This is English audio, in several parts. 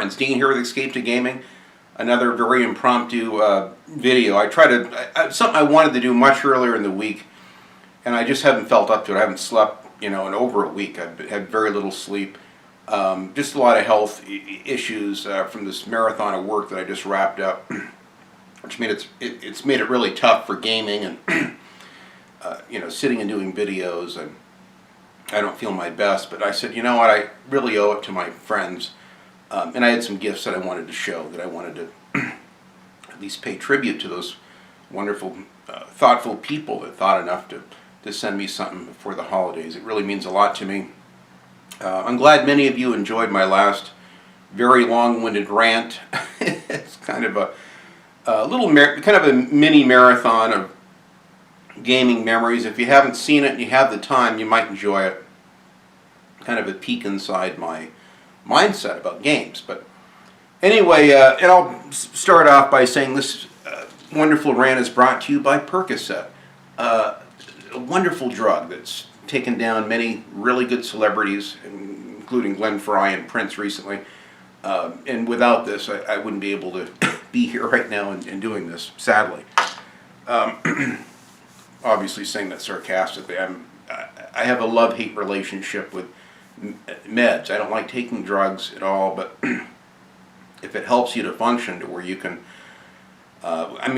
friends. Dean here with Escape to Gaming. Another very impromptu video. I tried to, something I wanted to do much earlier in the week, and I just haven't felt up to it. I haven't slept, in over a week. I've had very little sleep. Just a lot of health issues from this marathon of work that I just wrapped up, which made it's made it really tough for gaming and sitting and doing videos. And I don't feel my best, but I said, you know what, I really owe it to my friends. And I had some gifts that I wanted to show, that I wanted to at least pay tribute to those wonderful, thoughtful people that thought enough to send me something before the holidays. It really means a lot to me. I'm glad many of you enjoyed my last very long-winded rant. It's kind of a mini marathon of gaming memories. If you haven't seen it and you have the time, you might enjoy it. Kind of a peek inside my mindset about games. But anyway, and I'll start off by saying this wonderful rant is brought to you by Percocet, a wonderful drug that's taken down many really good celebrities, including Glenn Frey and Prince recently. And without this, I wouldn't be able to be here right now and doing this, sadly. Obviously saying that sarcastically. I have a love-hate relationship with meds. I don't like taking drugs at all, but if it helps you to function to where you can,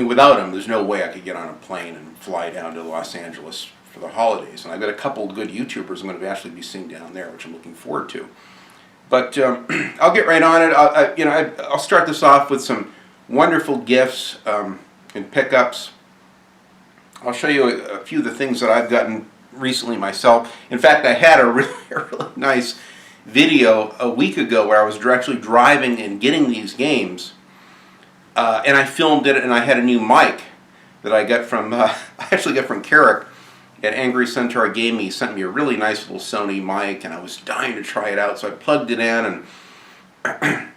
without them, there's no way I could get on a plane and fly down to Los Angeles for the holidays. And I've got a couple of good YouTubers I'm going to actually be seeing down there, which I'm looking forward to. But I'll get right on it. I'll start this off with some wonderful gifts and pickups. I'll show you a few of the things that I've gotten recently myself. In fact, I had a really nice video a week ago where I was actually driving and getting these games, and I filmed it, and I had a new mic that I got from I actually got from Carrick at Angry Centaur Gaming. He sent me a really nice little Sony mic, and I was dying to try it out, so I plugged it in, and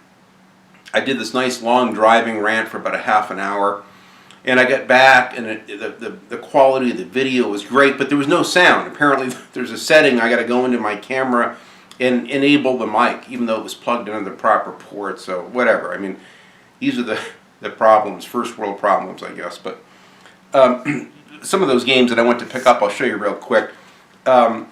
I did this nice long driving rant for about a half an hour. And I got back, and the quality of the video was great, but there was no sound. Apparently, there's a setting I got to go into my camera and enable the mic, even though it was plugged into the proper port. So whatever. These are the problems, first world problems, I guess. But some of those games that I went to pick up, I'll show you real quick. I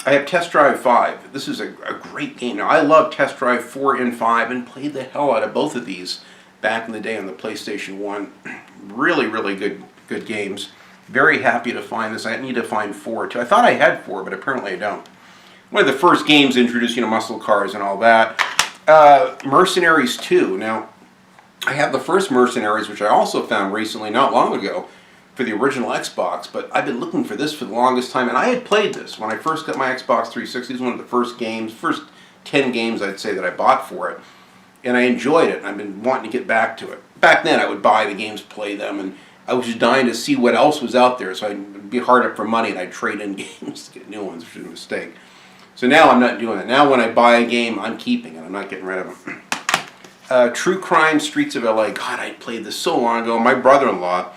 have Test Drive 5. This is a great game. Now, I love Test Drive 4 and 5 and played the hell out of both of these back in the day on the PlayStation 1. Really, really good games. Very happy to find this. I need to find 4 too. I thought I had 4, but apparently I don't. One of the first games introduced, muscle cars and all that. Mercenaries 2. Now, I have the first Mercenaries, which I also found recently, not long ago, for the original Xbox, but I've been looking for this for the longest time, and I had played this when I first got my Xbox 360. It was one of the first 10 games I'd say that I bought for it, and I enjoyed it, and I've been wanting to get back to it. Back then, I would buy the games, play them, and I was just dying to see what else was out there, so I'd be hard up for money, and I'd trade in games to get new ones, which is a mistake. So now I'm not doing it. Now when I buy a game, I'm keeping it. I'm not getting rid of them. True Crime Streets of LA. God, I played this so long ago. My brother-in-law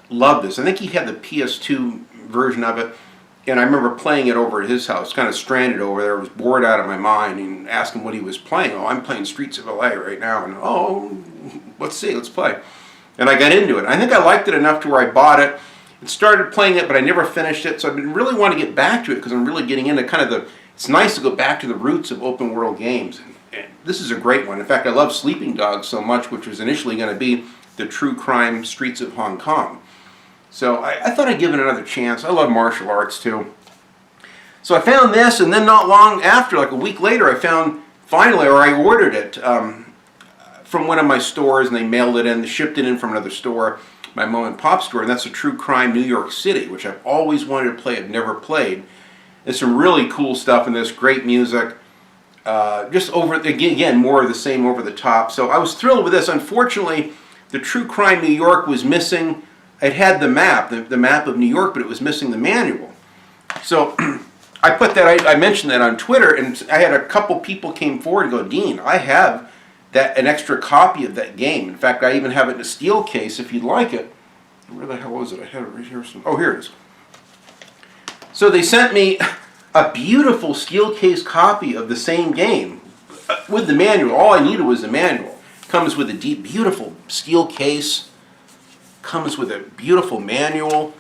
loved this. I think he had the PS2 version of it, and I remember playing it over at his house, kind of stranded over there. I was bored out of my mind and asked him what he was playing. Oh, I'm playing Streets of LA right now. And oh, let's play. And I got into it. I think I liked it enough to where I bought it and started playing it, but I never finished it. So I've been really wanting to get back to it because I'm really getting into kind of it's nice to go back to the roots of open world games. And this is a great one. In fact, I love Sleeping Dogs so much, which was initially going to be the True Crime Streets of Hong Kong. So I thought I'd give it another chance. I love martial arts too. So I found this, and then not long after, like a week later, I found finally, or I ordered it from one of my stores, and they mailed it in, they shipped it in from another store, my mom and pop store, and that's a True Crime New York City, which I've always wanted to play, I've never played. There's some really cool stuff in this, great music, just again, more of the same over the top. So I was thrilled with this. Unfortunately, the True Crime New York was missing. It had the map of New York, but it was missing the manual. So I put that, I mentioned that on Twitter, and I had a couple people came forward and go, Dean, I have an extra copy of that game. In fact, I even have it in a steel case if you'd like it. Where the hell is it? I had it right here. Oh, here it is. So they sent me a beautiful steel case copy of the same game with the manual. All I needed was the manual. Comes with a deep, beautiful steel case. Comes with a beautiful manual.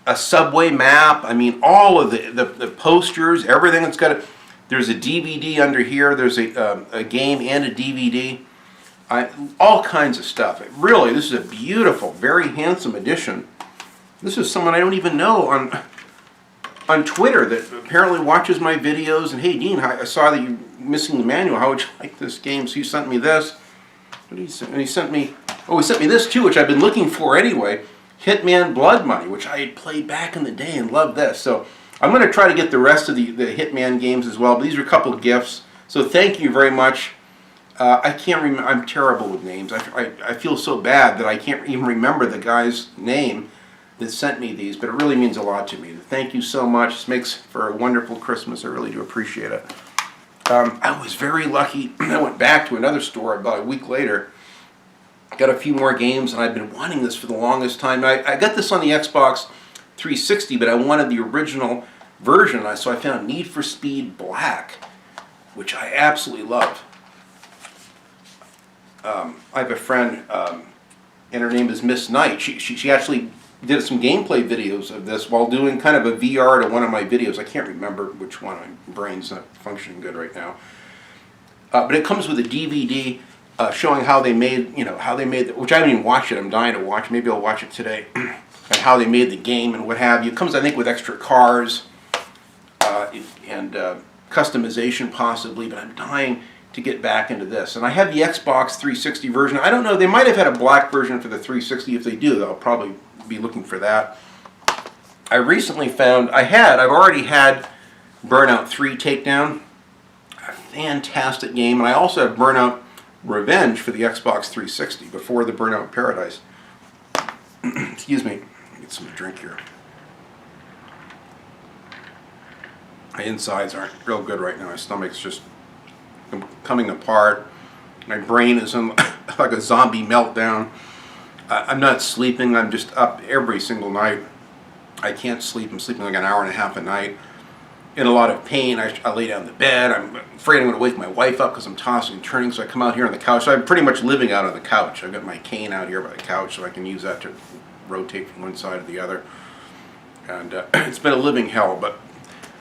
A subway map. I mean, all of the posters, everything that's got it. There's a DVD under here. There's a game and a DVD. All kinds of stuff. Really, this is a beautiful, very handsome edition. This is someone I don't even know on Twitter that apparently watches my videos. And hey, Dean, I saw that you're missing the manual. How would you like this game? So he sent me this. And he sent me this too, which I've been looking for anyway. Hitman Blood Money, which I had played back in the day and loved this. So I'm going to try to get the rest of the Hitman games as well. But these are a couple of gifts. So thank you very much. I can't remember. I'm terrible with names. I feel so bad that I can't even remember the guy's name that sent me these. But it really means a lot to me. Thank you so much. This makes for a wonderful Christmas. I really do appreciate it. I was very lucky. I went back to another store about a week later. Got a few more games, and I've been wanting this for the longest time. I got this on the Xbox 360, but I wanted the original version, so I found Need for Speed Black, which I absolutely love. I have a friend, and her name is Miss Knight. She actually did some gameplay videos of this while doing kind of a VR to one of my videos. I can't remember which one. My brain's not functioning good right now. But it comes with a DVD. Showing how they made, which I haven't even watched it. I'm dying to watch. Maybe I'll watch it today. And how they made the game and what have you. It comes, I think, with extra cars and customization possibly. But I'm dying to get back into this. And I have the Xbox 360 version. I don't know. They might have had a black version for the 360. If they do, I'll probably be looking for that. I recently found I've already had Burnout 3 Takedown. A fantastic game. And I also have Burnout Revenge for the Xbox 360 before the Burnout Paradise. Excuse me. Get some drink here. My insides aren't real good right now. My stomach's just coming apart. My brain is in like a zombie meltdown. I'm not sleeping. I'm just up every single night. I can't sleep. I'm sleeping like an hour and a half a night. In a lot of pain. I lay down in the bed. I'm afraid I'm going to wake my wife up because I'm tossing and turning, so I come out here on the couch. So I'm pretty much living out on the couch. I've got my cane out here by the couch so I can use that to rotate from one side to the other. And it's been a living hell, but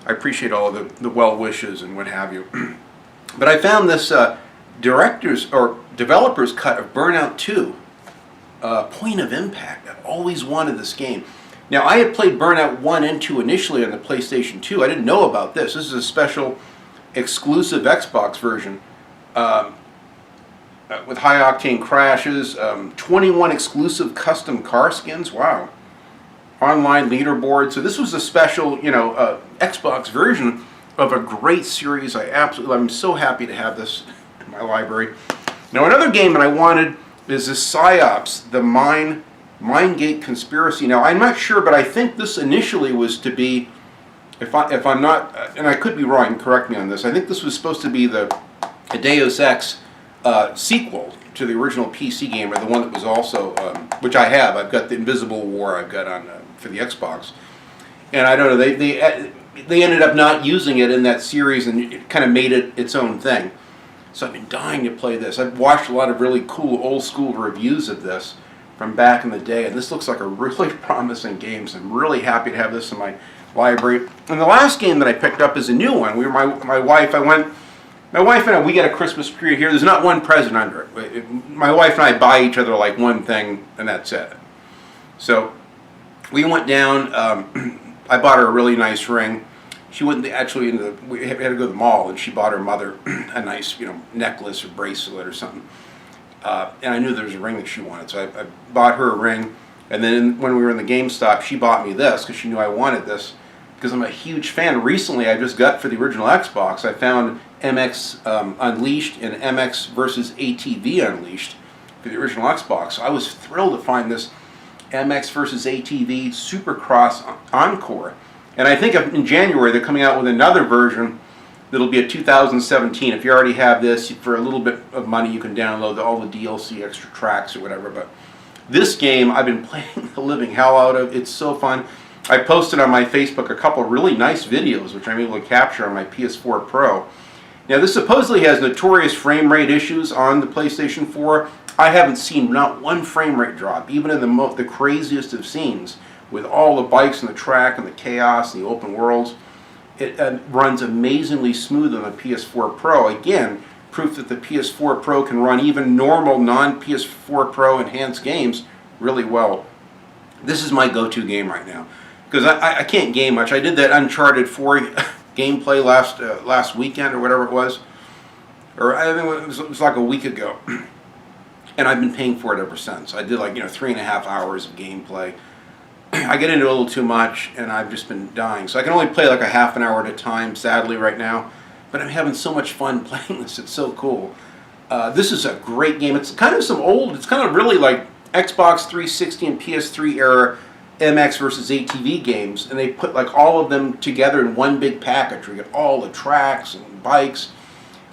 I appreciate all of the well wishes and what have you. But I found this director's or developer's cut of Burnout 2, Point of Impact. I've always wanted this game. Now, I had played Burnout 1 and 2 initially on the PlayStation 2. I didn't know about this. This is a special exclusive Xbox version with high-octane crashes, 21 exclusive custom car skins. Wow. Online leaderboard. So this was a special, Xbox version of a great series. I'm so happy to have this in my library. Now, another game that I wanted is this PsyOps, the Mindgate Conspiracy. Now, I'm not sure, but I think this initially was to be, if I'm not, and I could be wrong, correct me on this, I think this was supposed to be a Deus Ex sequel to the original PC game, or the one that was also, which I have. I've got the Invisible War I've got on for the Xbox. And I don't know, they ended up not using it in that series, and it kind of made it its own thing. So I've been dying to play this. I've watched a lot of really cool old school reviews of this from back in the day, and this looks like a really promising game, so I'm really happy to have this in my library. And the last game that I picked up is a new one. My wife and I, we get a Christmas tree here. There's not one present under it. My wife and I buy each other like one thing, and that's it. So we went down. I bought her a really nice ring. She went we had to go to the mall, and she bought her mother a nice, necklace or bracelet or something. And I knew there was a ring that she wanted, so I bought her a ring. And then when we were in the GameStop, she bought me this because she knew I wanted this. Because I'm a huge fan. Recently, I just got for the original Xbox, I found MX Unleashed and MX versus ATV Unleashed for the original Xbox. So I was thrilled to find this MX versus ATV Supercross Encore. And I think in January they're coming out with another version that'll be a 2017. If you already have this, for a little bit of money you can download all the DLC, extra tracks or whatever. But this game I've been playing the living hell out of. It's so fun. I posted on my Facebook a couple really nice videos which I'm able to capture on my PS4 Pro. Now, this supposedly has notorious frame rate issues on the PlayStation 4. I haven't seen not one frame rate drop, even in the craziest of scenes, with all the bikes and the track and the chaos and the open worlds. It runs amazingly smooth on the PS4 Pro. Again, proof that the PS4 Pro can run even normal non-PS4 Pro enhanced games really well. This is my go-to game right now, because I can't game much. I did that Uncharted 4 gameplay last weekend or whatever it was, or I think it was like a week ago, and I've been paying for it ever since. I did 3.5 hours of gameplay. I get into it a little too much, and I've just been dying. So I can only play like a half an hour at a time, sadly, right now. But I'm having so much fun playing this. It's so cool. This is a great game. It's kind of it's kind of really like Xbox 360 and PS3 era MX versus ATV games, and they put like all of them together in one big package. We get all the tracks and bikes.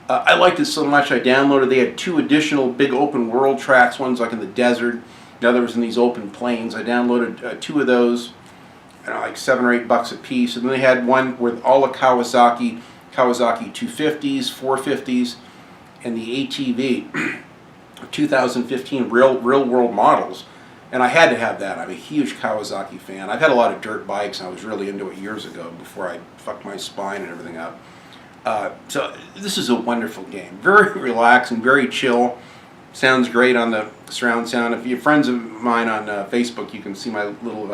I liked it so much I downloaded. They had 2 additional big open world tracks. One's like in the desert, the other was in these open plains. I downloaded 2 of those, like $7 or $8 a piece. And then they had one with all the Kawasaki 250s, 450s, and the ATV 2015 real world models. And I had to have that. I'm a huge Kawasaki fan. I've had a lot of dirt bikes, and I was really into it years ago before I fucked my spine and everything up. So this is a wonderful game. Very relaxing, very chill. Sounds great on the surround sound. If you're friends of mine on Facebook, you can see my little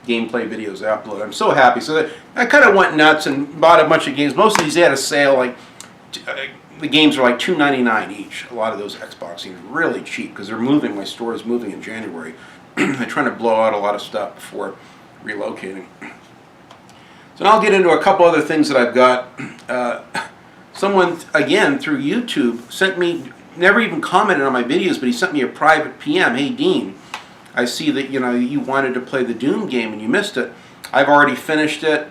gameplay videos I upload. I'm so happy. So I kind of went nuts and bought a bunch of games. Most of these they had a sale. The games are like $2.99 each. A lot of those Xbox games are really cheap because they're moving. My store is moving in January. I'm trying to blow out a lot of stuff before relocating. So now I'll get into a couple other things that I've got. Someone, again, through YouTube, sent me, never even commented on my videos, but he sent me a private PM. Hey, Dean, I see that you wanted to play the Doom game and you missed it. I've already finished it.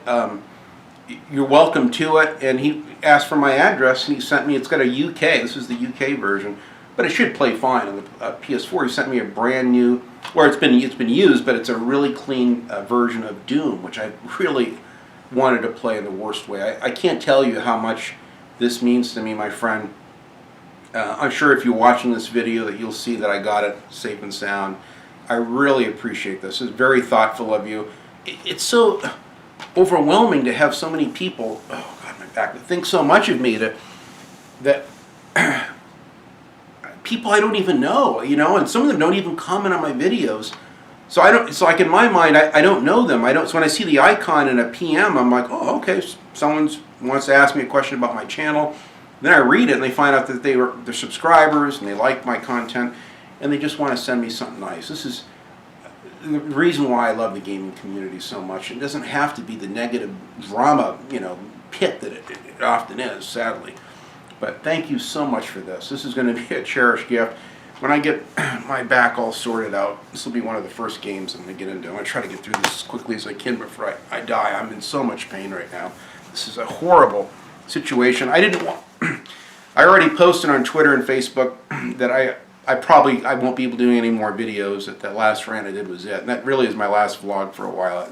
You're welcome to it. And he asked for my address, and he sent me, it's got a UK, this is the UK version, but it should play fine on the PS4. He sent me a brand new, or it's been used, but it's a really clean version of Doom, which I really wanted to play in the worst way. I can't tell you how much this means to me, my friend. I'm sure if you're watching this video that you'll see that I got it safe and sound. I really appreciate this. It's very thoughtful of you. It's so overwhelming to have so many people, oh God, my back, think so much of me that people I don't even know, and some of them don't even comment on my videos. So it's like in my mind, I don't know them. So when I see the icon in a PM, I'm like, oh, okay, someone wants to ask me a question about my channel. Then I read it and they find out that they're subscribers and they like my content and they just want to send me something nice. This is the reason why I love the gaming community so much. It doesn't have to be the negative drama, pit that it often is, sadly. But thank you so much for this. This is going to be a cherished gift. When I get my back all sorted out, this will be one of the first games I'm going to get into. I'm going to try to get through this as quickly as I can before I die. I'm in so much pain right now. This is a horrible situation. I already posted on Twitter and Facebook that I won't be able to do any more videos. That last rant I did was it. And that really is my last vlog for a while.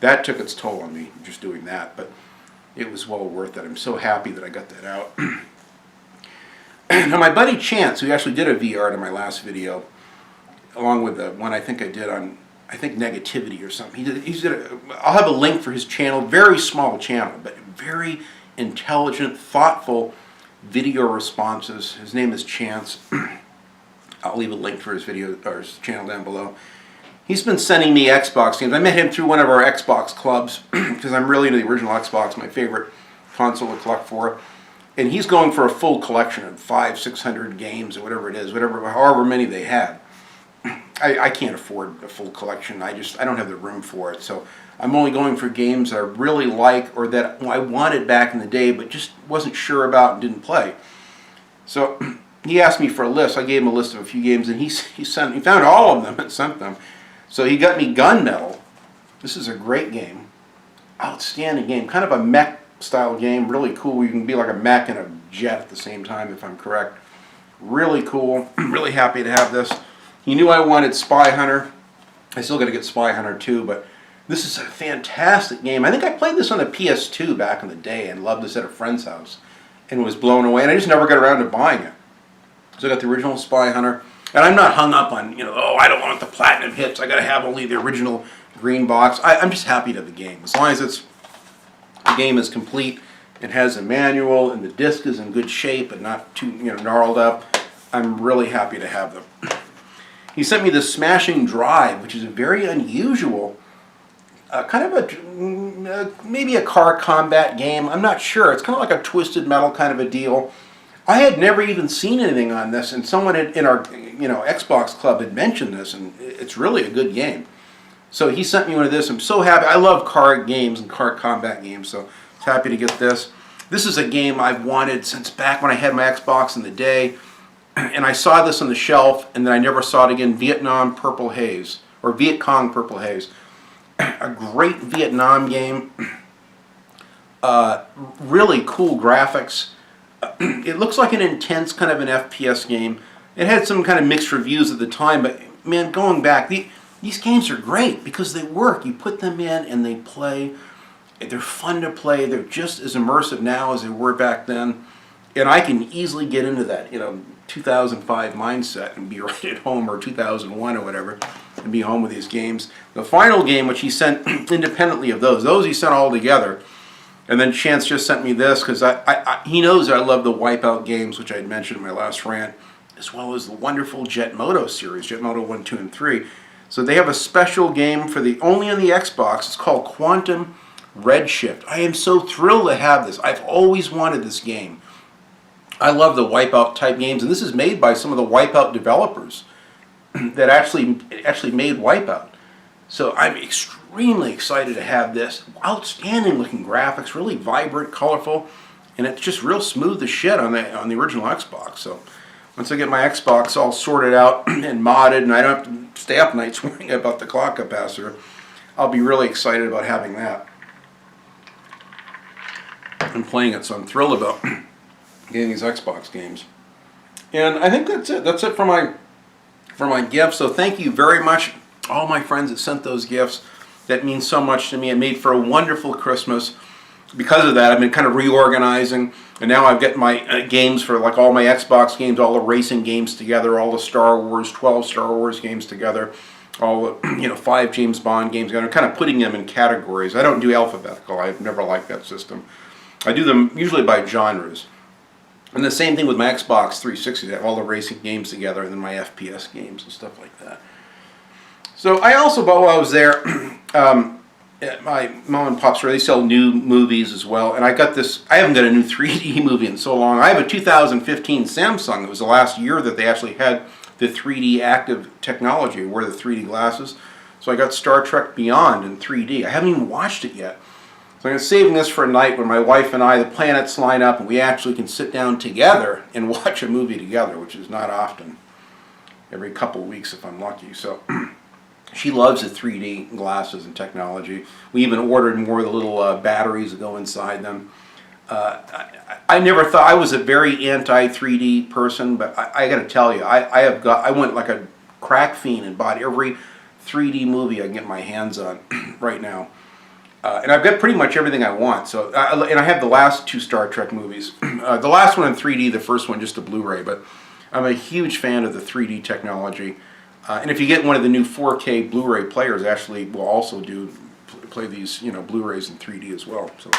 That took its toll on me, just doing that. But it was well worth it. I'm so happy that I got that out. Now my buddy Chance, who actually did a VR to my last video, along with the one I think I did on, negativity or something. I'll have a link for his channel, very small channel, but very intelligent, thoughtful video responses. His name is Chance. I'll leave a link for his video or his channel down below. He's been sending me Xbox games. I met him through one of our Xbox clubs because I'm really into the original Xbox, my favorite console to collect for. And he's going for a full collection of 500-600 games or whatever it is, however many they had. I can't afford a full collection. I don't have the room for it. So I'm only going for games that I really like or that I wanted back in the day but just wasn't sure about and didn't play. So he asked me for a list. I gave him a list of a few games, and he found all of them and sent them. So he got me Gunmetal. This is a great game. Outstanding game. Kind of a mech style game. Really cool. You can be like a mech and a jet at the same time, if I'm correct. Really cool. Really happy to have this. He knew I wanted Spy Hunter. I still got to get Spy Hunter 2, but this is a fantastic game. I think I played this on the PS2 back in the day and loved this at a friend's house. and was blown away, and I just never got around to buying it. So I got the original Spy Hunter, and I'm not hung up on, oh, I don't want the platinum hits, I gotta have only the original green box. I'm just happy to have the game. As long as the game is complete, it has a manual, and the disc is in good shape and not too gnarled up, I'm really happy to have them. He sent me the Smashing Drive, which is a very unusual, kind of maybe a car combat game. I'm not sure. It's kind of like a Twisted Metal kind of a deal. I had never even seen anything on this, and someone in our Xbox club had mentioned this, and it's really a good game. So he sent me one of this. I'm so happy. I love car games and car combat games, so I was happy to get this. This is a game I've wanted since back when I had my Xbox in the day, and I saw this on the shelf, and then I never saw it again. Vietnam Purple Haze, or Viet Cong Purple Haze. A great Vietnam game. Really cool graphics. It looks like an intense kind of an FPS game. It had some kind of mixed reviews at the time, but man, going back, these games are great because they work. You put them in and they play. They're fun to play. They're just as immersive now as they were back then. And I can easily get into that, 2005 mindset and be right at home, or 2001 or whatever, and be home with these games. The final game, which he sent independently of those he sent all together. And then Chance just sent me this because he knows I love the Wipeout games, which I had mentioned in my last rant, as well as the wonderful Jet Moto series, Jet Moto 1, 2, and 3. So they have a special game for only on the Xbox. It's called Quantum Redshift. I am so thrilled to have this. I've always wanted this game. I love the Wipeout type games, and this is made by some of the Wipeout developers that actually made Wipeout. So I'm extremely excited to have this. Outstanding looking graphics, really vibrant, colorful, and it's just real smooth as shit on the original Xbox. So once I get my Xbox all sorted out and modded, and I don't have to stay up nights worrying about the clock capacitor, I'll be really excited about having that. I'm playing it, so I'm thrilled about getting these Xbox games. And I think that's it. That's it for my gifts. So thank you very much, all my friends that sent those gifts. That means so much to me. It made for a wonderful Christmas. Because of that, I've been kind of reorganizing, and now I've got my games for like all my Xbox games, all the racing games together, all the 12 Star Wars games together, all the 5 James Bond games together. I'm kind of putting them in categories. I don't do alphabetical. I've never liked that system. I do them usually by genres. And the same thing with my Xbox 360. I have all the racing games together, and then my FPS games and stuff like that. So I also bought, while I was there, at my mom and pop store, they sell new movies as well. And I got this, I haven't got a new 3D movie in so long. I have a 2015 Samsung. It was the last year that they actually had the 3D active technology. I wear the 3D glasses. So I got Star Trek Beyond in 3D. I haven't even watched it yet. So I'm saving this for a night when my wife and I, the planets line up, and we actually can sit down together and watch a movie together, which is not often. Every couple of weeks if I'm lucky. So she loves the 3D glasses and technology. We even ordered more of the little batteries that go inside them. I never thought, I was a very anti-3D person, but I got to tell you, I went like a crack fiend and bought every 3D movie I can get my hands on right now. And I've got pretty much everything I want. So, and I have the last 2 Star Trek movies. The last one in 3D, the first one just a Blu-ray. But I'm a huge fan of the 3D technology. And if you get one of the new 4K Blu-ray players, actually will also play these Blu-rays in 3D as well. So,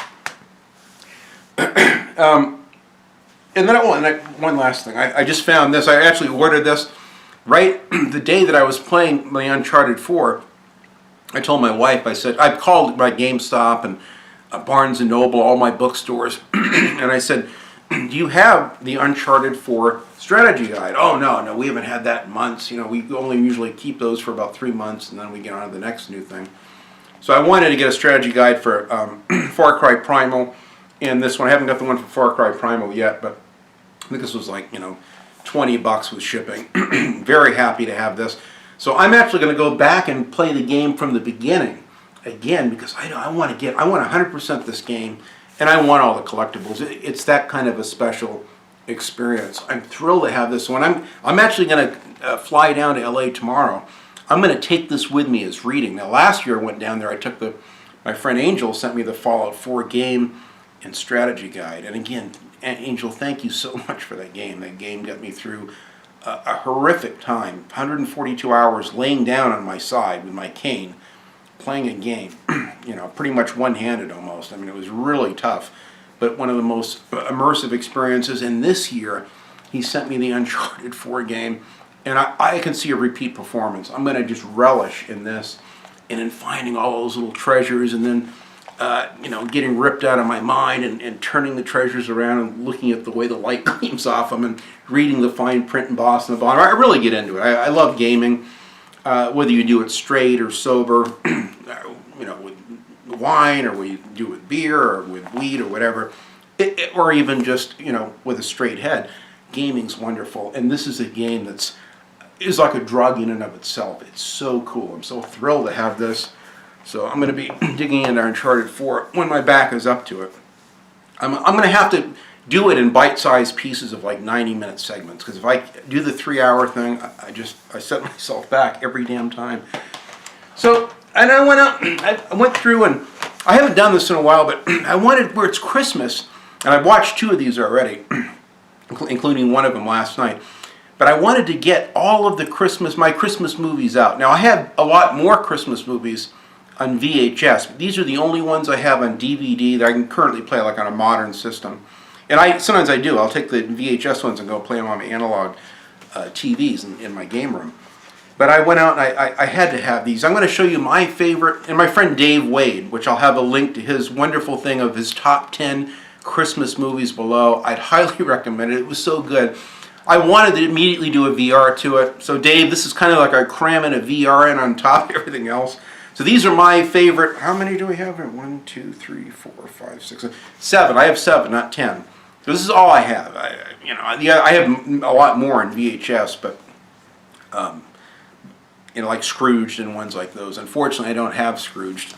and then one last thing. I just found this. I actually ordered this right the day that I was playing my Uncharted 4. I told my wife, I said, I've called my GameStop and Barnes & Noble, all my bookstores, and I said, do you have the Uncharted 4 strategy guide? Oh, no, we haven't had that in months. We only usually keep those for about 3 months, and then we get on to the next new thing. So I wanted to get a strategy guide for Far Cry Primal, and this one. I haven't got the one for Far Cry Primal yet, but I think this was like, $20 with shipping. Very happy to have this. So I'm actually going to go back and play the game from the beginning again, because I want 100% this game, and I want all the collectibles. It's that kind of a special experience. I'm thrilled to have this one. I'm actually going to fly down to LA tomorrow. I'm going to take this with me as reading. Now, last year I went down there. I took my friend Angel sent me the Fallout 4 game and strategy guide, and again, Angel, thank you so much for that game. That game got me through a horrific time. 142 hours laying down on my side with my cane, playing a game, pretty much one-handed almost. I mean, it was really tough, but one of the most immersive experiences. And this year, he sent me the Uncharted 4 game, and I can see a repeat performance. I'm going to just relish in this, and in finding all those little treasures, and then getting ripped out of my mind and turning the treasures around and looking at the way the light gleams off them and reading the fine print embossed on the bottom. I really get into it. I love gaming, whether you do it straight or sober, with wine, or whether you do it with beer or with weed or whatever, or even just, with a straight head. Gaming's wonderful, and this is a game is like a drug in and of itself. It's so cool. I'm so thrilled to have this. So I'm going to be digging into Uncharted 4 when my back is up to it. I'm going to have to do it in bite-sized pieces of like 90-minute segments, because if I do the 3-hour thing, I set myself back every damn time. So, and I went out, I went through, and I haven't done this in a while, but I wanted, where it's Christmas, and I've watched 2 of these already, including one of them last night. But I wanted to get all of my Christmas movies out. Now, I have a lot more Christmas movies on VHS, but these are the only ones I have on DVD that I can currently play like on a modern system. And sometimes I do. I'll take the VHS ones and go play them on my analog TVs in my game room. But I went out and I had to have these. I'm going to show you my favorite, and my friend Dave Wade, which I'll have a link to his wonderful thing of his top 10 Christmas movies below. I'd highly recommend it. It was so good. I wanted to immediately do a VR to it. So Dave, this is kind of like a cramming a VR in on top of everything else. So these are my favorite. How many do we have? 1, 2, 3, 4, 5, 6, 7. I have 7, not 10. So this is all I have. I have a lot more in VHS, but like Scrooged and ones like those. Unfortunately, I don't have Scrooged.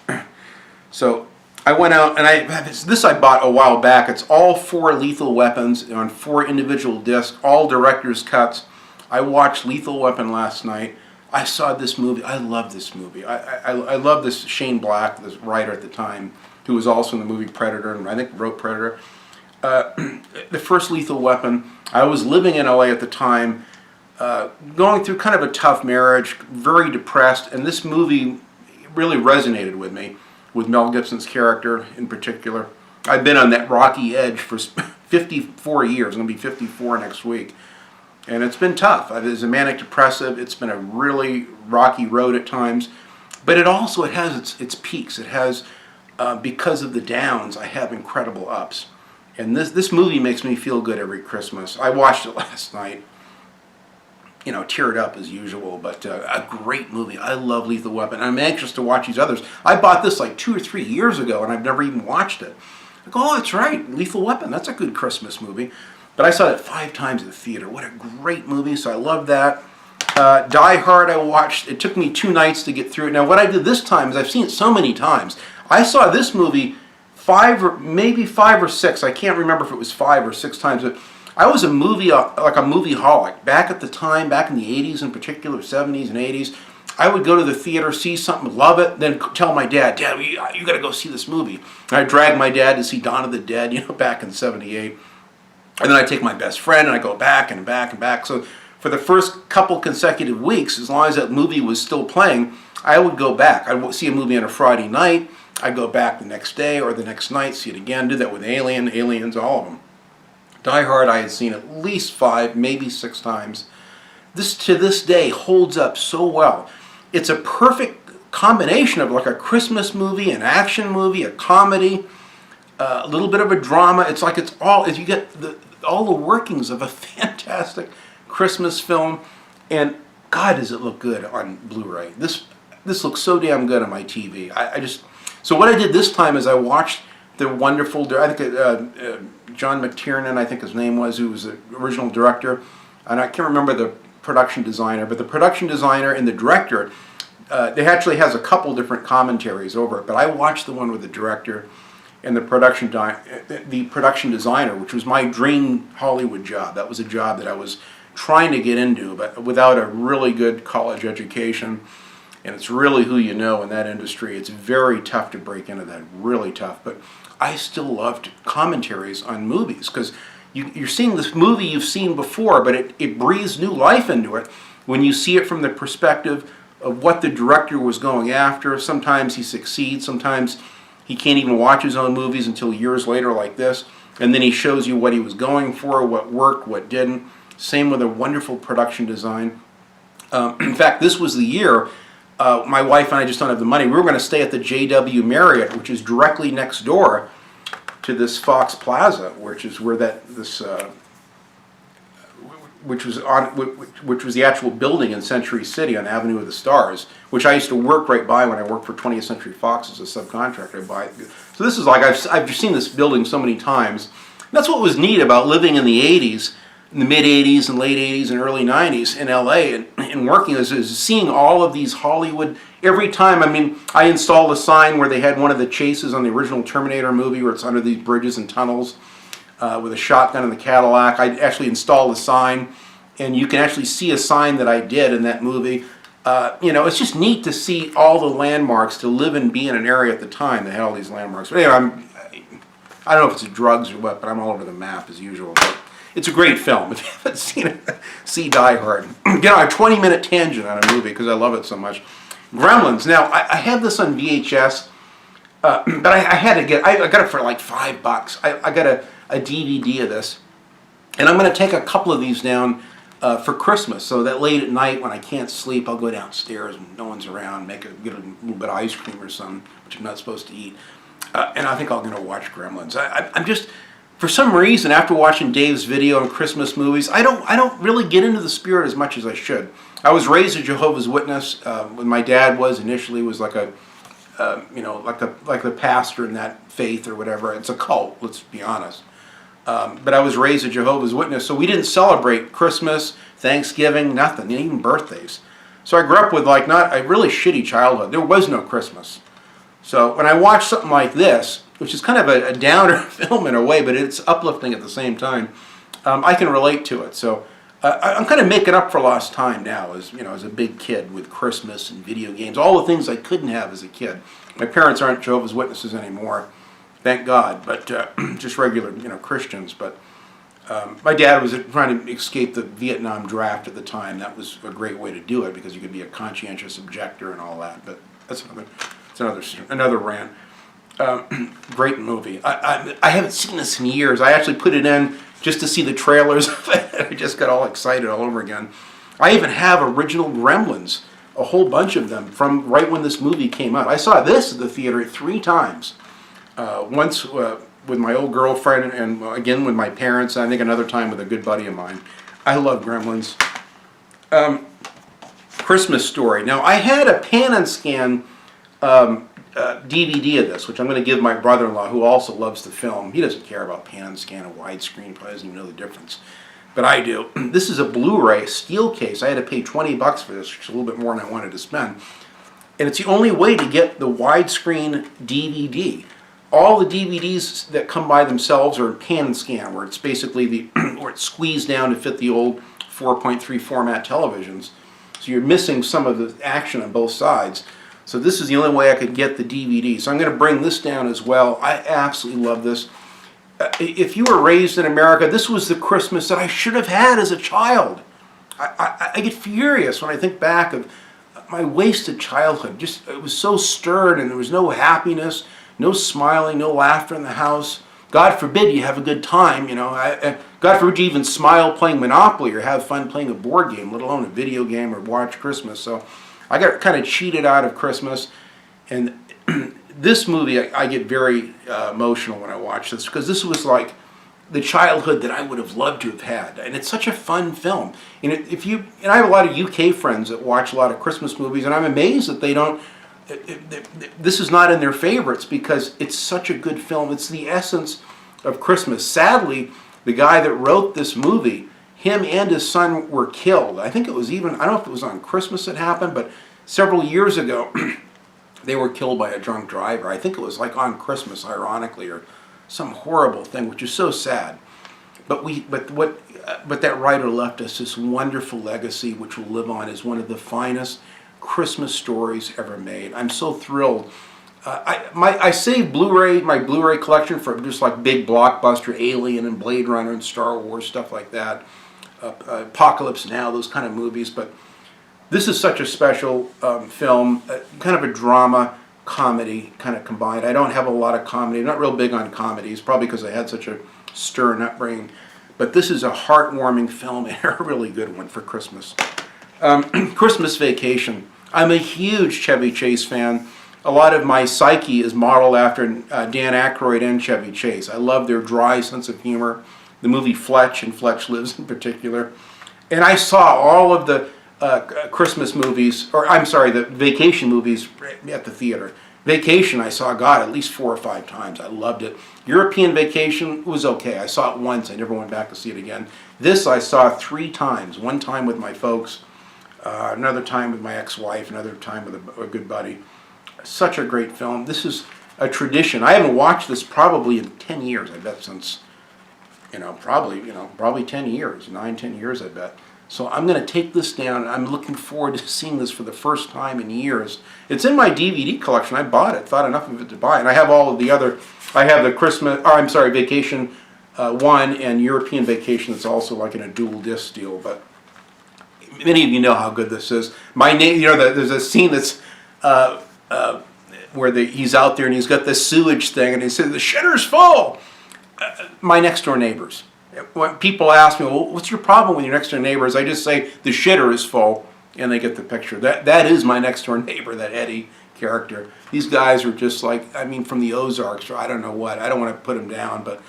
So I went out and this I bought a while back. It's all 4 Lethal Weapons on 4 individual discs, all director's cuts. I watched Lethal Weapon last night. I saw this movie. I love this movie. I love this Shane Black, this writer at the time, who was also in the movie Predator, and I think wrote Predator. The first Lethal Weapon. I was living in LA at the time, going through kind of a tough marriage, very depressed, and this movie really resonated with me, with Mel Gibson's character in particular. I've been on that rocky edge for 54 years. I'm going to be 54 next week. And it's been tough. As a manic depressive, it's been a really rocky road at times. But it has its peaks. It has, because of the downs, I have incredible ups. And this movie makes me feel good every Christmas. I watched it last night. Teared up as usual, but a great movie. I love Lethal Weapon. I'm anxious to watch these others. I bought this like 2 or 3 years ago, and I've never even watched it. I go, oh, that's right, Lethal Weapon. That's a good Christmas movie. But I saw it 5 times in the theater. What a great movie, so I love that. Die Hard I watched. It took me 2 nights to get through it. Now, what I did this time is I've seen it so many times. I saw this movie 5 or 6. I can't remember if it was 5 or 6 times, but I was a movie-holic. Back at the time, back in the 80s in particular, 70s and 80s, I would go to the theater, see something, love it, then tell my dad, Dad, you got to go see this movie. And I'd drag my dad to see Dawn of the Dead, back in 78. And then I'd take my best friend, and I'd go back and back and back. So for the first couple consecutive weeks, as long as that movie was still playing, I would go back. I would see a movie on a Friday night. I'd go back the next day or the next night, see it again. Did that with Aliens, all of them. Die Hard I had seen at least 5, maybe 6 times. This, to this day, holds up so well. It's a perfect combination of like a Christmas movie, an action movie, a comedy, a little bit of a drama. It's like you get all the workings of a fantastic Christmas film, and God, does it look good on Blu-ray. This looks so damn good on my TV. So what I did this time is I watched the wonderful, I think John McTiernan, I think his name was, who was the original director, and I can't remember the production designer, but the production designer and the director, they actually has a couple different commentaries over it, but I watched the one with the director and the production designer, which was my dream Hollywood job. That was a job that I was trying to get into, but without a really good college education. And it's really who you know in that industry. It's very tough to break into that, really tough. But I still loved commentaries on movies because you're seeing this movie you've seen before, but it breathes new life into it when you see it from the perspective of what the director was going after. Sometimes he succeeds, sometimes he can't even watch his own movies until years later like this, and then he shows you what he was going for, what worked, what didn't. Same with a wonderful production design. In fact, this was the year my wife and I just don't have the money. We were going to stay at the JW Marriott, which is directly next door to this Fox Plaza, which is where which was the actual building in Century City on Avenue of the Stars, which I used to work right by when I worked for 20th Century Fox as a subcontractor. So this is like, I've seen this building so many times. And that's what was neat about living in the 80s, in the mid 80s and late 80s and early 90s in LA and working is seeing all of these Hollywood, every time. I mean, I installed a sign where they had one of the chases on the original Terminator movie where it's under these bridges and tunnels with a shotgun in the Cadillac. I actually installed a sign, and you can actually see a sign that I did in that movie. It's just neat to see all the landmarks, to live and be in an area at the time that had all these landmarks. But anyway, I don't know if it's drugs or what, but I'm all over the map as usual. But it's a great film. If you haven't seen it, see Die Hard. Get on a 20-minute tangent on a movie because I love it so much. Gremlins. Now, I had this on VHS, but I had to get, I got it for like $5. I got a DVD of this, and I'm going to take a couple of these down for Christmas, so that late at night when I can't sleep, I'll go downstairs when no one's around, get a little bit of ice cream or something, which I'm not supposed to eat, and I think I'm going to watch Gremlins. I'm just, for some reason, after watching Dave's video on Christmas movies, I don't really get into the spirit as much as I should. I was raised a Jehovah's Witness. When my dad was initially was like a like the pastor in that faith or whatever. It's a cult, let's be honest. But I was raised a Jehovah's Witness, so we didn't celebrate Christmas, Thanksgiving, nothing, even birthdays. So I grew up with like not a really shitty childhood. There was no Christmas. So when I watch something like this, which is kind of a downer film in a way, but it's uplifting at the same time, I can relate to it. So I'm kind of making up for lost time now, as a big kid with Christmas and video games, all the things I couldn't have as a kid. My parents aren't Jehovah's Witnesses anymore, thank God, but just regular, Christians. But my dad was trying to escape the Vietnam draft at the time. That was a great way to do it because you could be a conscientious objector and all that. But that's another rant. Great movie. I haven't seen this in years. I actually put it in just to see the trailers of it. I just got all excited all over again. I even have original Gremlins, a whole bunch of them from right when this movie came out. I saw this at the theater 3 times. Once with my old girlfriend, and again with my parents, and I think another time with a good buddy of mine. I love Gremlins. Christmas Story. Now, I had a pan and scan DVD of this, which I'm going to give my brother-in-law, who also loves the film. He doesn't care about pan and scan or widescreen, probably doesn't even know the difference. But I do. This is a Blu-ray steel case. I had to pay $20 for this, which is a little bit more than I wanted to spend. And it's the only way to get the widescreen DVD. All the DVDs that come by themselves are pan and scan, where it's basically where it's squeezed down to fit the old 4.3 format televisions. So you're missing some of the action on both sides. So this is the only way I could get the DVD. So I'm going to bring this down as well. I absolutely love this. If you were raised in America, this was the Christmas that I should have had as a child. I get furious when I think back of my wasted childhood. Just, it was so stern, and there was no happiness, no smiling, no laughter in the house. God forbid you have a good time, God forbid you even smile playing Monopoly or have fun playing a board game, let alone a video game or watch Christmas. So I got kind of cheated out of Christmas, and this movie I get very emotional when I watch this, because this was like the childhood that I would have loved to have had, and it's such a fun film. And I have a lot of UK friends that watch a lot of Christmas movies, and I'm amazed that they don't. This is not in their favorites because it's such a good film. It's the essence of Christmas. Sadly, the guy that wrote this movie, him and his son were killed. I think it was even, I don't know if it was on Christmas it happened, but several years ago, they were killed by a drunk driver. I think it was like on Christmas, ironically, or some horrible thing, which is so sad. But that writer left us this wonderful legacy, which will live on as one of the finest Christmas stories ever made. I'm so thrilled I saved my Blu-ray collection for just like big blockbuster Alien and Blade Runner and Star Wars, stuff like that. Apocalypse Now, those kind of movies. But this is such a special film, kind of a drama, comedy kind of combined. I don't have a lot of comedy. I'm not real big on comedies, probably because I had such a stern upbringing. But this is a heartwarming film and a really good one for Christmas. Christmas Vacation. I'm a huge Chevy Chase fan. A lot of my psyche is modeled after Dan Aykroyd and Chevy Chase. I love their dry sense of humor. The movie Fletch and Fletch Lives in particular. And I saw all of the Christmas movies, or I'm sorry, the vacation movies at the theater. Vacation I saw, God, at least 4 or 5 times. I loved it. European Vacation was okay. I saw it once. I never went back to see it again. This I saw 3 times. One time with my folks, another time with my ex-wife, another time with a good buddy. Such a great film. This is a tradition. I haven't watched this probably in 10 years, I bet, since, probably 10 years, 9, 10 years, I bet. So I'm going to take this down. I'm looking forward to seeing this for the first time in years. It's in my DVD collection. I bought it, thought enough of it to buy it. And I have all of the other, I have the Vacation 1 and European Vacation that's also like in a dual disc deal. But many of you know how good this is. There's a scene that's where he's out there and he's got this sewage thing and he says, the shitter's full. My next door neighbors. When people ask me, well, what's your problem with your next door neighbors? I just say, the shitter is full, and they get the picture. That is my next door neighbor, that Eddie character. These guys are just like, from the Ozarks, or I don't know what. I don't want to put them down, but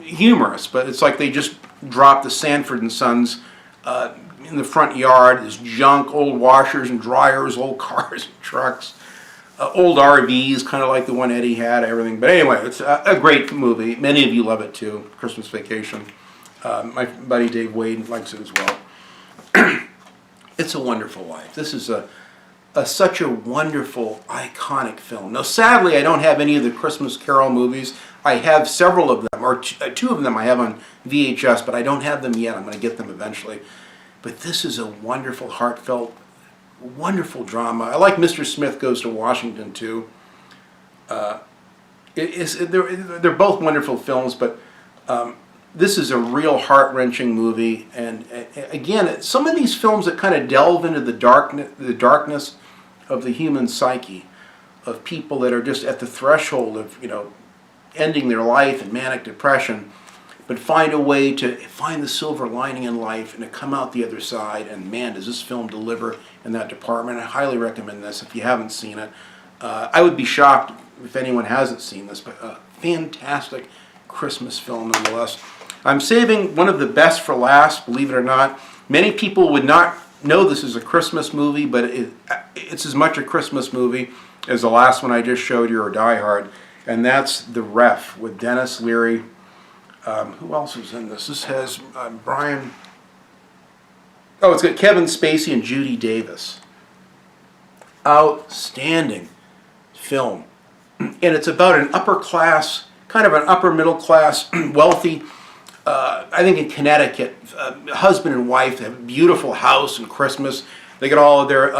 humorous. But it's like they just dropped the Sanford and Sons in the front yard. There's junk, old washers and dryers, old cars and trucks. Old RVs, kind of like the one Eddie had, everything. But anyway, it's a great movie. Many of you love it too, Christmas Vacation. My buddy Dave Wade likes it as well. It's a Wonderful Life. This is such a wonderful, iconic film. Now, sadly, I don't have any of the Christmas Carol movies. I have several of them, or 2 of them I have on VHS, but I don't have them yet. I'm going to get them eventually. But this is a wonderful, heartfelt, wonderful drama. I like Mr. Smith Goes to Washington too. They're both wonderful films, but this is a real heart-wrenching movie. And again, some of these films that kind of delve into the darkness of the human psyche, of people that are just at the threshold of ending their life in manic depression, but find a way to find the silver lining in life and to come out the other side. And man, does this film deliver in that department. I highly recommend this if you haven't seen it. I would be shocked if anyone hasn't seen this, but a fantastic Christmas film nonetheless. I'm saving one of the best for last, believe it or not. Many people would not know this is a Christmas movie, but it's as much a Christmas movie as the last one I just showed you, or Die Hard, and that's The Ref with Dennis Leary. Who else is in this? This has Brian... Oh, it's got Kevin Spacey and Judy Davis. Outstanding film. And it's about an upper class, kind of an upper middle class, wealthy, I think in Connecticut, husband and wife. They have a beautiful house and Christmas. They get all of their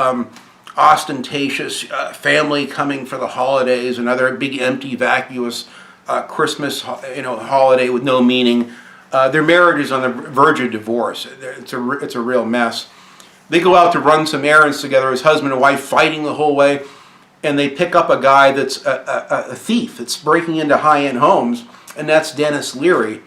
ostentatious family coming for the holidays, another big empty vacuous Christmas holiday with no meaning. Their marriage is on the verge of divorce. It's a real mess. They go out to run some errands together as husband and wife, fighting the whole way, and they pick up a guy that's a thief that's breaking into high-end homes, and that's Dennis Leary.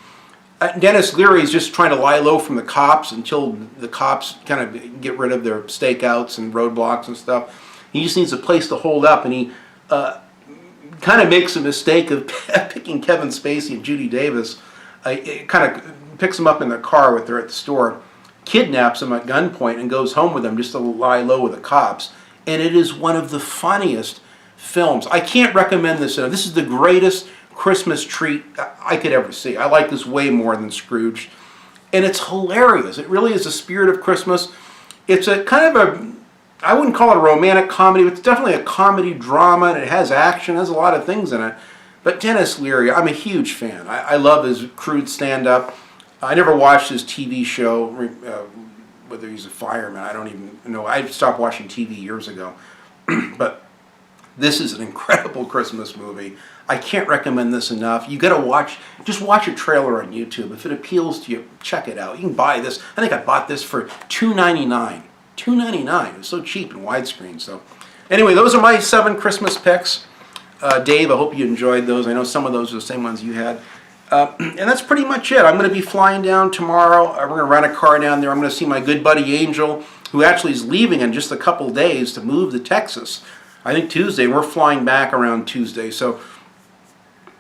Dennis Leary is just trying to lie low from the cops until the cops kind of get rid of their stakeouts and roadblocks and stuff. He just needs a place to hold up, and he kind of makes a mistake of picking Kevin Spacey and Judy Davis. It kind of picks them up in the car with her at the store, kidnaps them at gunpoint, and goes home with them just to lie low with the cops. And it is one of the funniest films. I can't recommend this enough. This is the greatest Christmas treat I could ever see. I like this way more than Scrooge. And it's hilarious. It really is the spirit of Christmas. It's a kind of I wouldn't call it a romantic comedy, but it's definitely a comedy drama, and it has action, it has a lot of things in it. But Dennis Leary, I'm a huge fan. I love his crude stand-up. I never watched his TV show, whether he's a fireman, I don't even know. I stopped watching TV years ago. But This is an incredible Christmas movie. I can't recommend this enough. You got to just watch a trailer on YouTube. If it appeals to you, check it out. You can buy this. I think I bought this for $2.99. $2.99. It was so cheap in widescreen. So, anyway, those are my 7 Christmas picks. Dave, I hope you enjoyed those. I know some of those are the same ones you had. And that's pretty much it. I'm going to be flying down tomorrow. We're going to rent a car down there. I'm going to see my good buddy Angel, who actually is leaving in just a couple days to move to Texas. I think Tuesday. We're flying back around Tuesday. So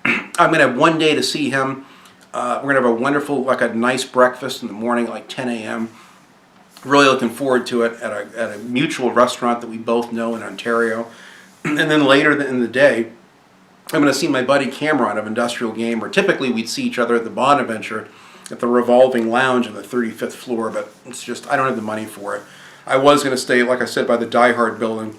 I'm going to have one day to see him. We're going to have a wonderful, like a nice breakfast in the morning at like 10 a.m. Really looking forward to it at a mutual restaurant that we both know in Ontario. And then later in the day, I'm going to see my buddy Cameron of Industrial Gamer. Typically, we'd see each other at the Bonaventure at the revolving lounge on the 35th floor, but it's just, I don't have the money for it. I was going to stay, like I said, by the Die Hard building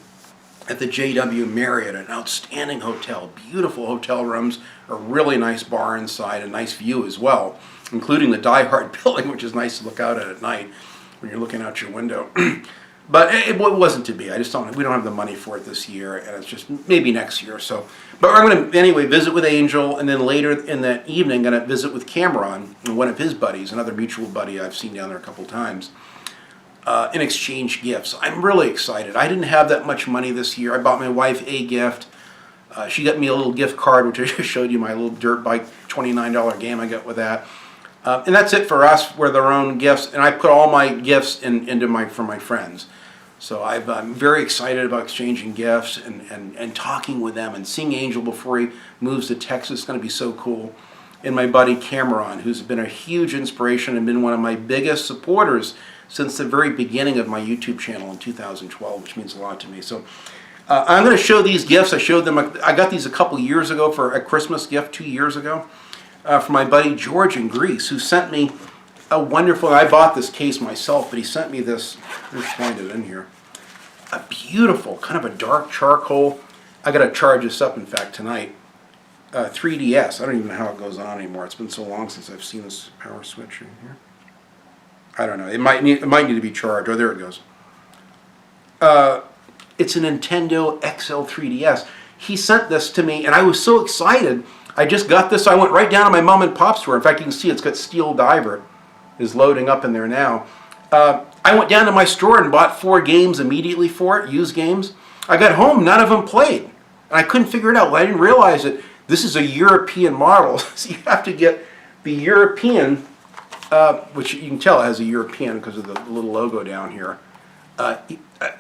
at the JW Marriott, an outstanding hotel, beautiful hotel rooms, a really nice bar inside, a nice view as well, including the Die Hard building, which is nice to look out at night when you're looking out your window. But it wasn't to be. We don't have the money for it this year, and it's just maybe next year. So, but I'm going to anyway visit with Angel, and then later in that evening, going to visit with Cameron and one of his buddies, another mutual buddy I've seen down there a couple times, and exchange gifts. I'm really excited. I didn't have that much money this year. I bought my wife a gift. She got me a little gift card, which I just showed you, my little dirt bike $29 game I got with that. And that's it for us, with our own gifts. And I put all my gifts for my friends. So I'm very excited about exchanging gifts and talking with them and seeing Angel before he moves to Texas. It's going to be so cool. And my buddy Cameron, who's been a huge inspiration and been one of my biggest supporters since the very beginning of my YouTube channel in 2012, which means a lot to me. So I'm going to show these gifts. I showed them. I got these a couple years ago for a Christmas gift 2 years ago. From my buddy George in Greece, who sent me a wonderful, I bought this case myself, but he sent me this, let's find it in here, a beautiful, kind of a dark charcoal, I got to charge this up, in fact, tonight, 3DS. I don't even know how it goes on anymore. It's been so long since I've seen this power switch in here. I don't know. It might need to be charged. Oh, there it goes. It's a Nintendo XL 3DS. He sent this to me, and I was so excited. I just got this. I went right down to my mom and pop store. In fact, you can see it's got Steel Diver is loading up in there now. I went down to my store and bought 4 games immediately for it, used games. I got home, none of them played. And I couldn't figure it out. Well, I didn't realize that this is a European model. So you have to get the European, which you can tell it has a European because of the little logo down here.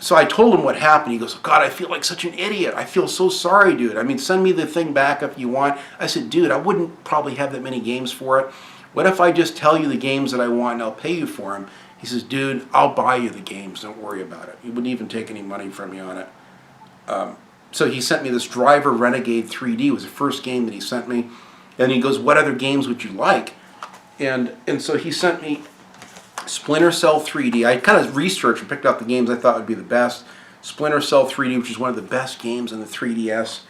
So I told him what happened. He goes, God, I feel like such an idiot. I feel so sorry, dude. I mean, send me the thing back if you want. I said, dude, I wouldn't probably have that many games for it. What if I just tell you the games that I want and I'll pay you for them? He says, dude, I'll buy you the games. Don't worry about it. He wouldn't even take any money from me on it. So he sent me this Driver Renegade 3D. It was the first game that he sent me. And he goes, what other games would you like? And so he sent me Splinter Cell 3D. I kind of researched and picked out the games I thought would be the best. Splinter Cell 3D, which is one of the best games in the 3DS.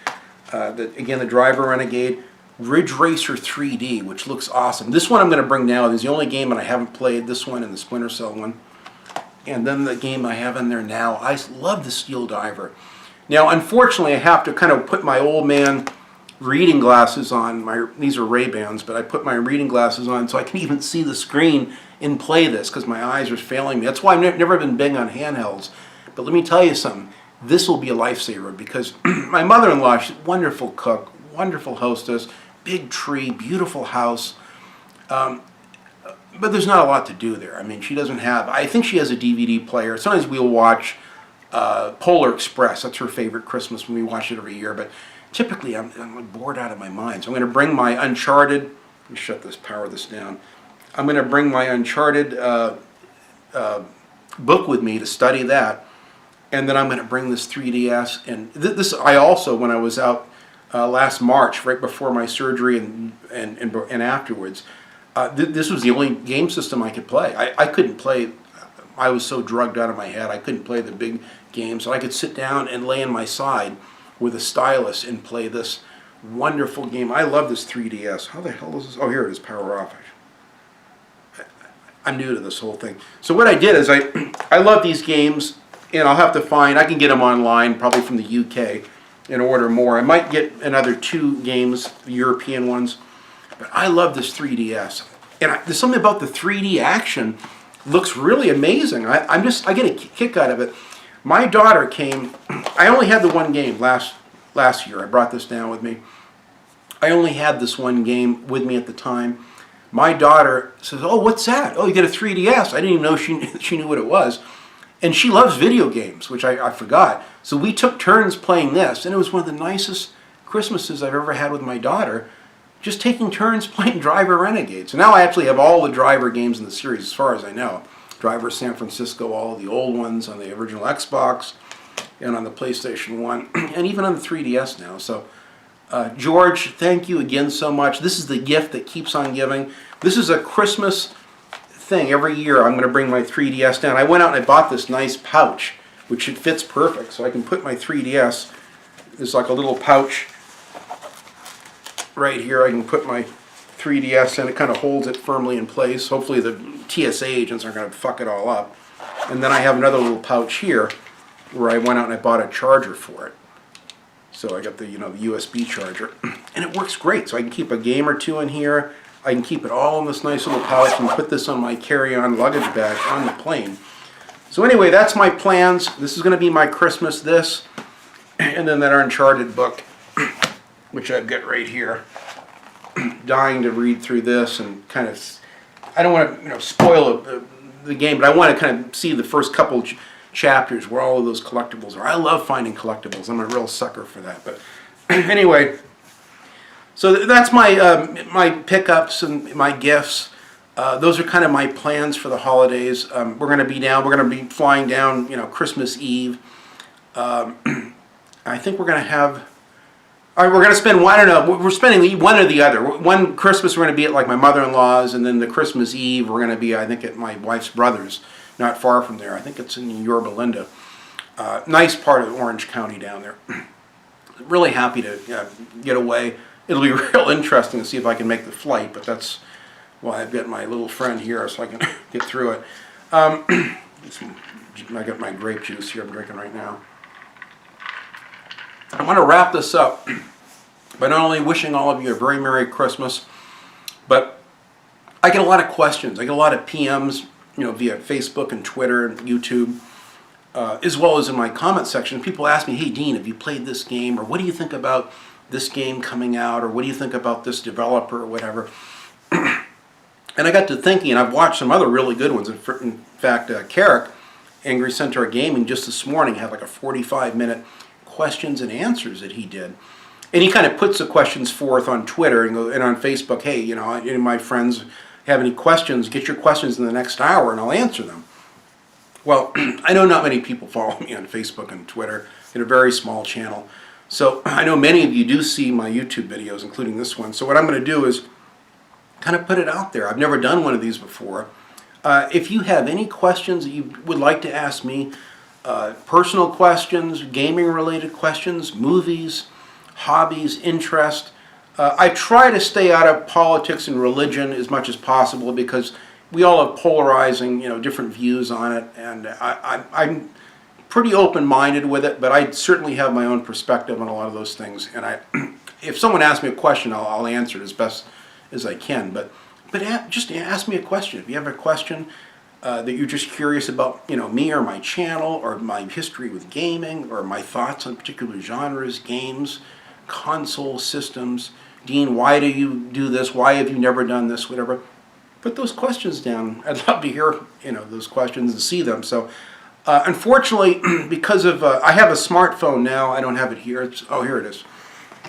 Again, the Driver Renegade. Ridge Racer 3D, which looks awesome. This one I'm going to bring now. This is the only game that I haven't played. This one and the Splinter Cell one. And then the game I have in there now. I love the Steel Diver. Now, unfortunately, I have to kind of put my old man reading glasses on. These are Ray-Bans, but I put my reading glasses on so I can even see the screen and play this because my eyes are failing me. That's why I've never been big on handhelds. But let me tell you something. This will be a lifesaver because my mother-in-law, she's a wonderful cook, wonderful hostess, big tree, beautiful house. But there's not a lot to do there. I mean, she doesn't have, I think she has a DVD player. Sometimes we'll watch Polar Express. That's her favorite Christmas movie. We watch it every year. But typically, I'm bored out of my mind. So I'm going to bring my Uncharted, let me power this down. I'm going to bring my Uncharted book with me to study that. And then I'm going to bring this 3DS. And this I also, when I was out last March, right before my surgery and afterwards, this was the only game system I could play. I couldn't play. I was so drugged out of my head. I couldn't play the big games. So I could sit down and lay on my side with a stylus and play this wonderful game. I love this 3DS. How the hell is this? Oh, here it is. Power off. I'm new to this whole thing. So what I did is I love these games, and I'll have to find. I can get them online, probably from the UK. and order more. I might get another 2 games, European ones, but I love this 3DS. And there's something about the 3D action looks really amazing. I get a kick out of it. My daughter came. I only had the one game last year. I brought this down with me. I only had this one game with me at the time. My daughter says, "Oh, what's that? Oh, you get a 3DS." I didn't even know she knew what it was. And she loves video games, which I forgot. So we took turns playing this, and it was one of the nicest Christmases I've ever had with my daughter, just taking turns playing Driver Renegade. So now I actually have all the Driver games in the series, as far as I know. Driver San Francisco, all of the old ones on the original Xbox, and on the PlayStation 1, and even on the 3DS now. So, George, thank you again so much. This is the gift that keeps on giving. This is a Christmas thing. Every year I'm going to bring my 3DS down. I went out and I bought this nice pouch, which it fits perfect, so I can put my 3DS. There's like a little pouch right here. I can put my 3DS in. It kind of holds it firmly in place. Hopefully the TSA agents aren't going to fuck it all up. And then I have another little pouch here where I went out and I bought a charger for it. So I got the, the USB charger, and it works great. So I can keep a game or 2 in here. I can keep it all in this nice little pouch and put this on my carry-on luggage bag on the plane. So anyway, that's my plans. This is going to be my Christmas, this, and then that Uncharted book, which I've got right here. Dying to read through this and kind of, I don't want to spoil the game, but I want to kind of see the first couple chapters where all of those collectibles are. I love finding collectibles. I'm a real sucker for that. But anyway, so that's my pickups and my gifts. Those are kind of my plans for the holidays. We're going to be flying down, Christmas Eve. I think we're going to have. All right, we're going to spend, I don't know, we're spending one or the other. One Christmas we're going to be at like my mother-in-law's, and then the Christmas Eve we're going to be, I think, at my wife's brother's, not far from there. I think it's in Yorba Linda. Nice part of Orange County down there. Really happy to get away. It'll be real interesting to see if I can make the flight, but that's why I've got my little friend here so I can get through it. I got my grape juice here I'm drinking right now. I want to wrap this up by not only wishing all of you a very Merry Christmas, but I get a lot of questions. I get a lot of PMs, via Facebook and Twitter and YouTube, as well as in my comment section. People ask me, "Hey, Dean, have you played this game?" Or "What do you think about this game coming out?" Or "What do you think about this developer?" or whatever. And I got to thinking, and I've watched some other really good ones. In fact, Carrick, Angry Centaur Gaming, just this morning had like a 45-minute questions and answers that he did. And he kind of puts the questions forth on Twitter and on Facebook. "Hey, any of my friends have any questions, get your questions in the next hour and I'll answer them." Well, I know not many people follow me on Facebook and Twitter. In a very small channel. So I know many of you do see my YouTube videos, including this one. So what I'm going to do is kind of put it out there. I've never done one of these before. If you have any questions that you would like to ask me, personal questions, gaming-related questions, movies, hobbies, interest. I try to stay out of politics and religion as much as possible because we all have polarizing, different views on it, and I'm pretty open-minded with it, but I certainly have my own perspective on a lot of those things. And if someone asks me a question, I'll answer it as best as I can. But just ask me a question. If you have a question that you're just curious about, me or my channel or my history with gaming or my thoughts on particular genres, games, console systems. "Dean, why do you do this? Why have you never done this?" Whatever. Put those questions down. I'd love to hear, those questions and see them. So, unfortunately, because of I have a smartphone now. I don't have it here. Here it is.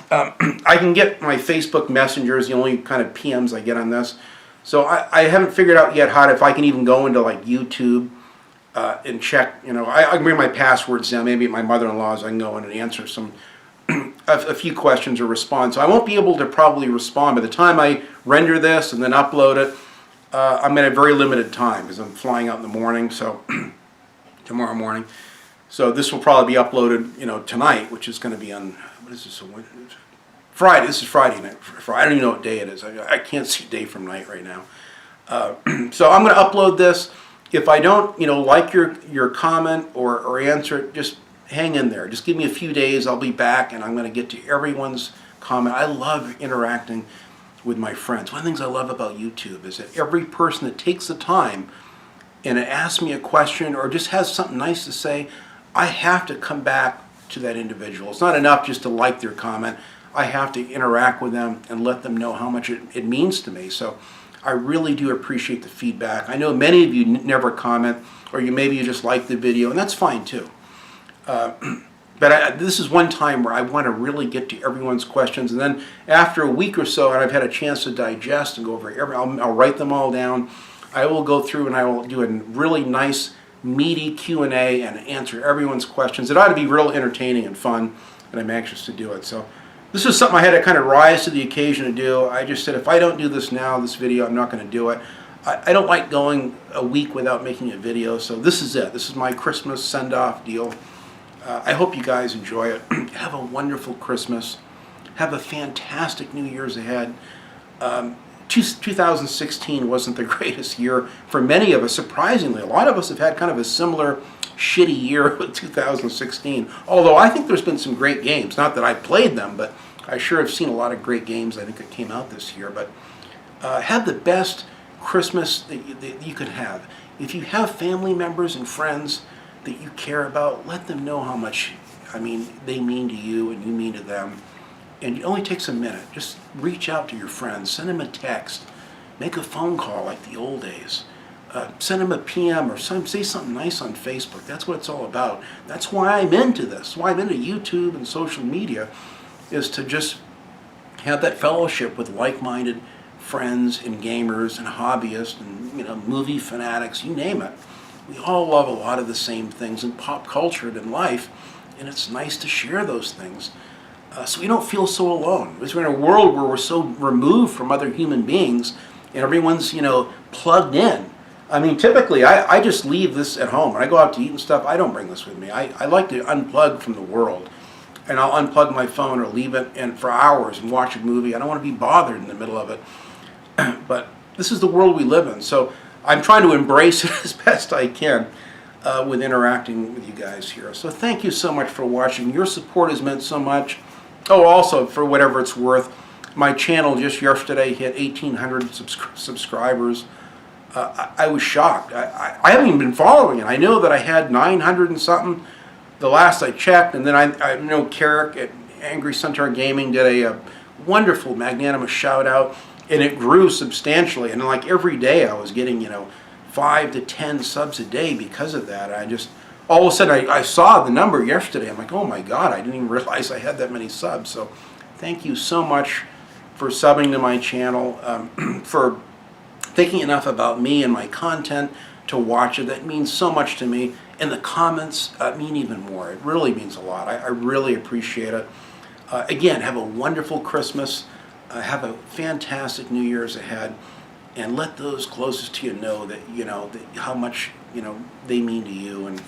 I can get my Facebook messengers, the only kind of PMs I get on this. So I haven't figured out yet if I can even go into like YouTube and check. I can bring my passwords down. Maybe at my mother-in-law's I can go in and answer a few questions or respond. So I won't be able to probably respond by the time I render this and then upload it. I'm at a very limited time because I'm flying out in the morning. So tomorrow morning. So this will probably be uploaded, tonight, which is going to be on, what is this? Friday. This is Friday night. I don't even know what day it is. I can't see day from night right now. So I'm going to upload this. If I don't, like your comment or answer it, just hang in there. Just give me a few days. I'll be back, and I'm going to get to everyone's comment. I love interacting with my friends. One of the things I love about YouTube is that every person that takes the time and asks me a question or just has something nice to say, I have to come back to that individual. It's not enough just to like their comment. I have to interact with them and let them know how much it means to me. So I really do appreciate the feedback. I know many of you never comment, or maybe you just like the video, and that's fine too. But this is one time where I want to really get to everyone's questions, and then after a week or so, and I've had a chance to digest and go over I'll write them all down. I will go through and I will do a really nice, meaty Q&A and answer everyone's questions. It ought to be real entertaining and fun, and I'm anxious to do it. So this is something I had to kind of rise to the occasion to do. I just said, if I don't do this now, this video, I'm not going to do it. I don't like going a week without making a video, so this is it. This is my Christmas send-off deal. I hope you guys enjoy it. Have a wonderful Christmas. Have a fantastic New Year's ahead. 2016 wasn't the greatest year for many of us. Surprisingly, a lot of us have had kind of a similar shitty year with 2016. Although I think there's been some great games. Not that I played them, but I sure have seen a lot of great games I think that came out this year. But have the best Christmas that you could have. If you have family members and friends that you care about, let them know how much, they mean to you and you mean to them. And it only takes a minute. Just reach out to your friends. Send them a text. Make a phone call like the old days. Send them a PM or say something nice on Facebook. That's what it's all about. That's why I'm into this. Why I'm into YouTube and social media is to just have that fellowship with like-minded friends and gamers and hobbyists and movie fanatics, you name it. We all love a lot of the same things in pop culture and in life, and it's nice to share those things. So we don't feel so alone. Because we're in a world where we're so removed from other human beings and everyone's, plugged in. Typically, I just leave this at home. When I go out to eat and stuff, I don't bring this with me. I like to unplug from the world. And I'll unplug my phone or leave it in for hours and watch a movie. I don't want to be bothered in the middle of it. But this is the world we live in. So I'm trying to embrace it as best I can with interacting with you guys here. So thank you so much for watching. Your support has meant so much. Oh, also, for whatever it's worth, my channel just yesterday hit 1,800 subscribers. I was shocked. I haven't even been following it. I know that I had 900 and something the last I checked, and then I know Carrick at Angry Centaur Gaming did a wonderful, magnanimous shout-out, and it grew substantially. And like every day I was getting, 5 to 10 subs a day because of that. All of a sudden I saw the number yesterday. I'm like, oh my God, I didn't even realize I had that many subs. So thank you so much for subbing to my channel, for thinking enough about me and my content to watch it. That means so much to me. And the comments mean even more. It really means a lot. I really appreciate it. Again, have a wonderful Christmas. Have a fantastic New Year's ahead. And let those closest to you know that, how much, they mean to you and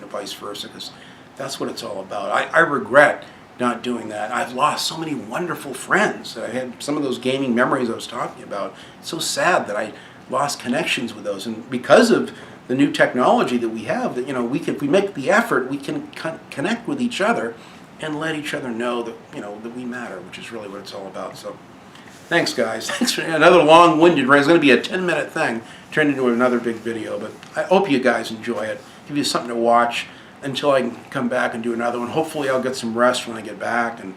vice versa, because that's what it's all about. I regret not doing that. I've lost so many wonderful friends. I had some of those gaming memories I was talking about. It's so sad that I lost connections with those. And because of the new technology that we have, that, if we make the effort, we can connect with each other and let each other know that, that we matter, which is really what it's all about. So thanks, guys. Thanks for another long-winded rant. It's going to be a 10-minute thing turned into another big video, but I hope you guys enjoy it. Give you something to watch until I can come back and do another one. Hopefully I'll get some rest when I get back and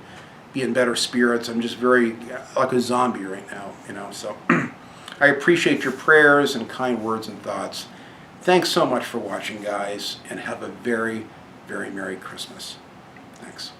be in better spirits. I'm just very like a zombie right now, so I appreciate your prayers and kind words and thoughts. Thanks so much for watching, guys, and have a very, very Merry Christmas. Thanks.